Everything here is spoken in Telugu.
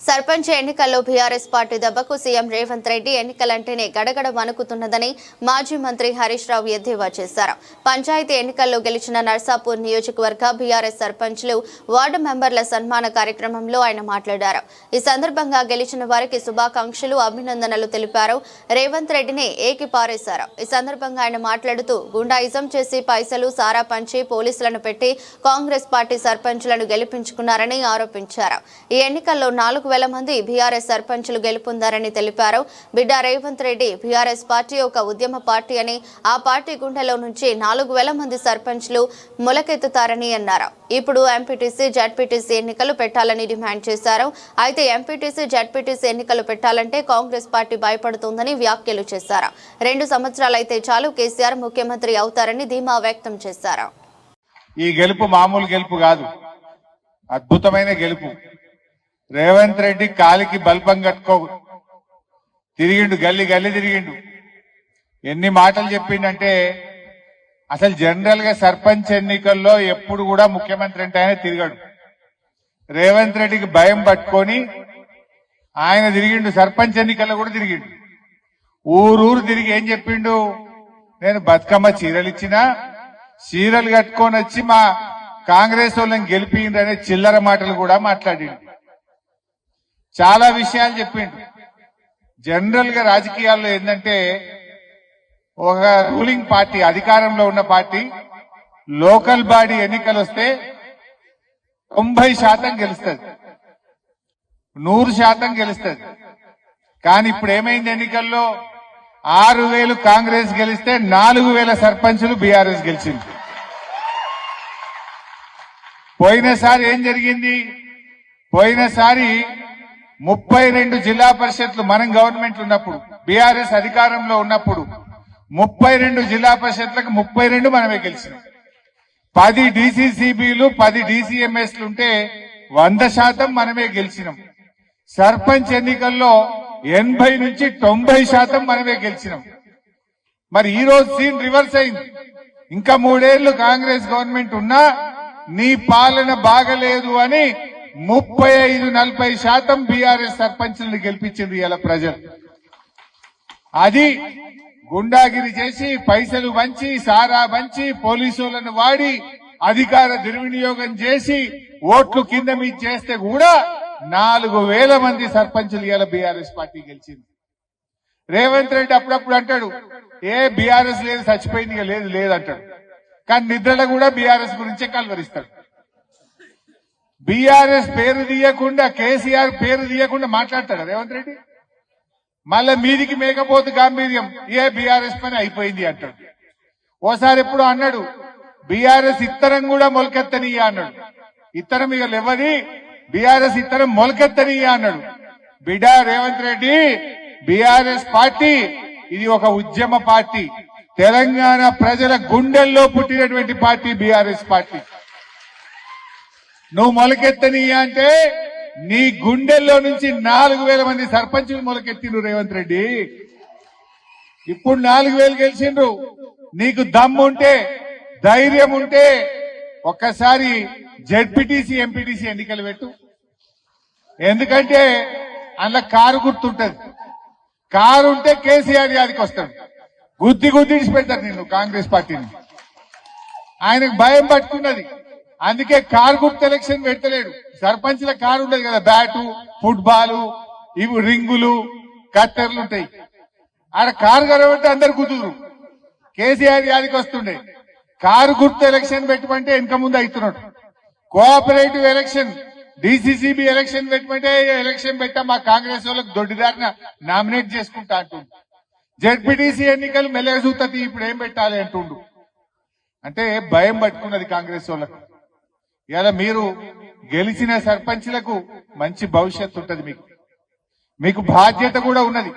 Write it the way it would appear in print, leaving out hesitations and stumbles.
సర్పంచ్ ఎన్నికల్లో బీఆర్ఎస్ పార్టీ దెబ్బకు సీఎం రేవంత్ రెడ్డి ఎన్నికలంటేనే గడగడ వణుకుతున్నదని మాజీ మంత్రి హరీష్ రావు ఎద్దేవా చేశారు. పంచాయతీ ఎన్నికల్లో గెలిచిన నర్సాపూర్ నియోజకవర్గ బీఆర్ఎస్ సర్పంచ్లు వార్డు మెంబర్ల సన్మాన కార్యక్రమంలో ఆయన మాట్లాడారు. ఈ సందర్భంగా గెలిచిన వారికి శుభాకాంక్షలు, అభినందనలు తెలిపారు. రేవంత్ రెడ్డిని ఏకిపారేశారు. ఈ సందర్భంగా ఆయన మాట్లాడుతూ గుండాయిజం చేసి పైసలు సారా పంచి పోలీసులను పెట్టి కాంగ్రెస్ పార్టీ సర్పంచ్లను గెలిపించుకున్నారని ఆరోపించారు. ఈ ఎన్నికల్లో 4,000 మంది బీఆర్ఎస్ సర్పంచులు గెలుపొందారని తెలిపారు. బిడ్డ రేవంత్ రెడ్డి బీఆర్ఎస్ పార్టీ ఒక ఉద్యమ పార్టీ అని, ఆ పార్టీ గుండెలో నుంచి 4,000 మంది సర్పంచ్లు మొలకెత్తుతారని అన్నారు. ఇప్పుడు ఎంపీటీసీ, జడ్పీటీసీ ఎన్నికలు పెట్టాలని డిమాండ్ చేశారు. అయితే ఎంపీటీసీ, జడ్పీటీసీ ఎన్నికలు పెట్టాలంటే కాంగ్రెస్ పార్టీ భయపడుతోందని వ్యాఖ్యలు చేశారు. 2 సంవత్సరాలైతే చాలు కేసీఆర్ ముఖ్యమంత్రి అవుతారని ధీమా వ్యక్తం చేశారు. ఈ గెలుపు మామూలు గెలుపు కాదు, అద్భుతమైన గెలుపు. రేవంత్ రెడ్డి కాలికి బల్బం కట్టుకో తిరిగిండు, గల్లి గల్లి తిరిగిండు. ఎన్ని మాటలు చెప్పిండంటే, అసలు జనరల్ గా సర్పంచ్ ఎన్నికల్లో ఎప్పుడు కూడా ముఖ్యమంత్రి అంటే ఆయన తిరిగాడు. రేవంత్ రెడ్డికి భయం పట్టుకొని ఆయన తిరిగిండు. సర్పంచ్ ఎన్నికల్లో కూడా తిరిగిండు. ఊరూరు తిరిగి ఏం చెప్పిండు, నేను బతుకమ్మ చీరలు ఇచ్చినా, చీరలు కట్టుకొని వచ్చి మా కాంగ్రెస్ వాళ్ళని గెలిపిండ్రనే చిల్లర మాటలు కూడా మాట్లాడిండు. చాలా విషయాలు చెప్పిండు. జనరల్ గా రాజకీయాల్లో ఏంటంటే, ఒక రూలింగ్ పార్టీ, అధికారంలో ఉన్న పార్టీ లోకల్ బాడీ ఎన్నికలు వస్తే 90% గెలుస్తుంది, 100% గెలుస్తుంది. కానీ ఇప్పుడు ఏమైంది, ఎన్నికల్లో 6,000 కాంగ్రెస్ గెలిస్తే 4,000 సర్పంచులు బీఆర్ఎస్ గెలిచింది. పోయినసారి ఏం జరిగింది, పోయినసారి 32 జిల్లా పరిషత్లు మనం గవర్నమెంట్ ఉన్నప్పుడు, బీఆర్ఎస్ అధికారంలో ఉన్నప్పుడు 32 జిల్లా పరిషత్లకు 32 మనమే గెలిచినాం. 10 డీసీసీబీలు, 10 డీసీఎంఎస్లు ఉంటే 100% మనమే గెలిచినాం. సర్పంచ్ ఎన్నికల్లో 80 నుంచి 90% మనమే గెలిచినాం. మరి ఈ రోజు సీన్ రివర్స్ అయింది. ఇంకా 3 ఏళ్లు కాంగ్రెస్ గవర్నమెంట్ ఉన్నా నీ పాలన బాగలేదు అని 35-40% బీఆర్ఎస్ సర్పంచ్లను గెలిపించింది ఇలా ప్రజలు. అది గుండాగిరి చేసి, పైసలు పంచి, సారా పంచి, పోలీసులను వాడి, అధికార దుర్వినియోగం చేసి ఓట్లు కింద మీద చేస్తే కూడా 4,000 మంది సర్పంచులు ఇలా బీఆర్ఎస్ పార్టీ గెలిచింది. రేవంత్ రెడ్డి అప్పుడప్పుడు అంటాడు, బీఆర్ఎస్ లేదు, చచ్చిపోయింది, ఇక లేదు లేదంటాడు. కానీ నిద్రలో కూడా బీఆర్ఎస్ గురించే కలవరిస్తాడు. బీఆర్ఎస్ పేరు తీయకుండా, కేసీఆర్ పేరు తీయకుండా మాట్లాడతాడు రేవంత్ రెడ్డి. మళ్ళా మీదికి మేకపోతు గాంభీర్యం, బీఆర్ఎస్ పని అయిపోయింది అంటాడు. ఓసారి ఎప్పుడు అన్నాడు, బీఆర్ఎస్ ఇత్తరం కూడా మొలకెత్తనియ్యా అన్నాడు. ఇత్తరం ఇక లేవది, బీఆర్ఎస్ ఇత్తరం మొలకెత్తనియ్యా అన్నాడు. బిడ్డ రేవంత్ రెడ్డి, బీఆర్ఎస్ పార్టీ ఇది ఒక ఉద్యమ పార్టీ. తెలంగాణ ప్రజల గుండెల్లో పుట్టినటువంటి పార్టీ బీఆర్ఎస్ పార్టీ. నువ్వు మొలకెత్తనియ్యా అంటే నీ గుండెల్లో నుంచి 4,000 మంది సర్పంచులు మొలకెత్తిండ్రు రేవంత్ రెడ్డి. ఇప్పుడు 4,000 గెలిచిండ్రు. నీకు దమ్ము ఉంటే, ధైర్యం ఉంటే ఒక్కసారి జెడ్పీటీసీ, ఎంపీటీసీ ఎన్నికలు పెట్టు. ఎందుకంటే అందులో కారు గుర్తుంటది. కారు ఉంటే కేసీఆర్ యాదికి వస్తాడు. గుద్ది గుద్దిడిచి పెడతారు నిన్ను కాంగ్రెస్ పార్టీని. ఆయనకు భయం పట్టుకున్నది, అందుకే కారు గుర్తు ఎలక్షన్ పెట్టలేడు. సర్పంచ్ల కారు ఉండదు కదా, బ్యాటు, ఫుట్బాలు, ఇవి రింగులు, కత్తెర్లు ఉంటాయి. ఆడ కారు కనబడితే అందరు కుదురు. కేసీఆర్ యాదికి వస్తుండే. కారు గుర్తు ఎలక్షన్ పెట్టమంటే వెనక ముందు అవుతున్నాడు. కోఆపరేటివ్ ఎలక్షన్, డీసీసీబీ ఎలక్షన్ పెట్టమంటే ఎలక్షన్ పెట్టా మా కాంగ్రెస్ వాళ్ళకి దొడ్డిదారిన నామినేట్ చేసుకుంటా అంటుండు. జెడ్పీటీసీ ఎన్నికలు మెల్లగా చూస్తుంది, ఇప్పుడు ఏం పెట్టాలి అంటుండు. అంటే భయం పట్టుకున్నది కాంగ్రెస్ వాళ్ళకు. ఇలా మీరు గెలిచిన సర్పంచ్లకు మంచి భవిష్యత్తు ఉంటది. మీకు బాధ్యత కూడా ఉన్నది.